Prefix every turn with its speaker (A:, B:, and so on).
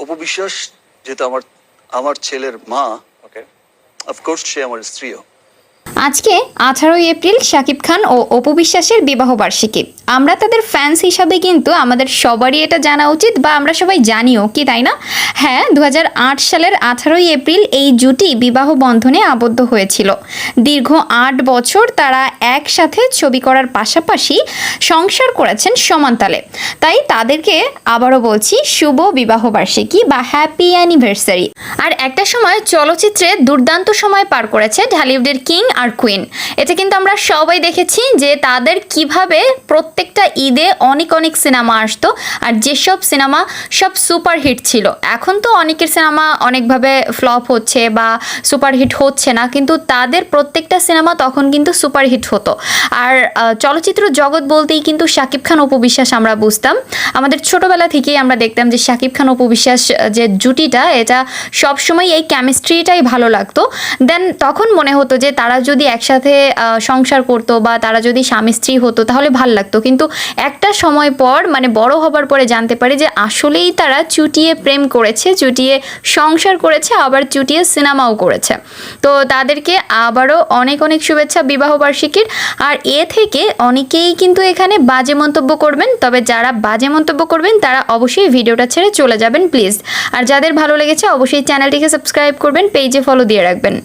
A: অপু বিশ্বাস যেহেতু আমার ছেলের মা, ওকে, অফকোর্স সে আমার স্ত্রীও।
B: আজকে 18 এপ্রিল শাকিব খান ও অপু বিশ্বাসের বিবাহ বার্ষিকী। আমরা তাদের ফ্যান্স হিসাবে কিন্তু আমাদের সবারই এটা জানা উচিত, বা আমরা সবাই জানিও কি, তাই না? হ্যাঁ, 2008 সালের 18 এপ্রিল এই জুটি বিবাহ বন্ধনে আবদ্ধ হয়েছিল। দীর্ঘ 8 বছর তারা একসাথে ছবি করার পাশাপাশি সংসার করেছেন সমানতালে। তাই তাদেরকে আবারও বলছি শুভ বিবাহ বার্ষিকী বা হ্যাপি অ্যানিভার্সারি। আর একটা সময় চলচ্চিত্রে দুর্দান্ত সময় পার করেছে ঢালিউডের কিং আর কুইন। এটা কিন্তু আমরা সবাই দেখেছি যে তাদের কিভাবে প্রত্যেকটা ঈদে অনেক অনেক সিনেমা আসতো, আর যেসব সিনেমা সব সুপারহিট ছিল। এখন তো অনেকের সিনেমা অনেকভাবে ফ্লপ হচ্ছে বা সুপারহিট হচ্ছে না, কিন্তু তাদের প্রত্যেকটা সিনেমা তখন কিন্তু সুপারহিট হতো। আর চলচ্চিত্র জগৎ বলতেই কিন্তু শাকিব খান অপু বিশ্বাস আমরা বুঝতাম। আমাদের ছোটবেলা থেকেই আমরা দেখতাম যে শাকিব খান অপু বিশ্বাস যে জুটিটা, এটা সবসময় এই কেমিস্ট্রিটাই ভালো লাগতো। দেন তখন মনে হতো যে তারা যদি একসাথে সংসার করতো বা তারা যদি স্বামী স্ত্রী হতো তাহলে ভাল লাগতো। কিন্তু একটা সময় পর, মানে বড় হবার পরে জানতে পারি যে আসলেই তারা চুটিয়ে প্রেম করেছে, চুটিয়ে সংসার করেছে, আবার চুটিয়ে সিনেমাও করেছে। তো তাদেরকে আবারও অনেক অনেক শুভেচ্ছা বিবাহ বার্ষিকীর। আর এ থেকে অনেকেই কিন্তু এখানে বাজে মন্তব্য করবেন, তবে যারা বাজে মন্তব্য করবেন তারা অবশ্যই ভিডিওটা ছেড়ে চলে যাবেন প্লিজ। আর যাদের ভালো লেগেছে অবশ্যই চ্যানেলটিকে সাবস্ক্রাইব করবেন, পেজে ফলো দিয়ে রাখবেন।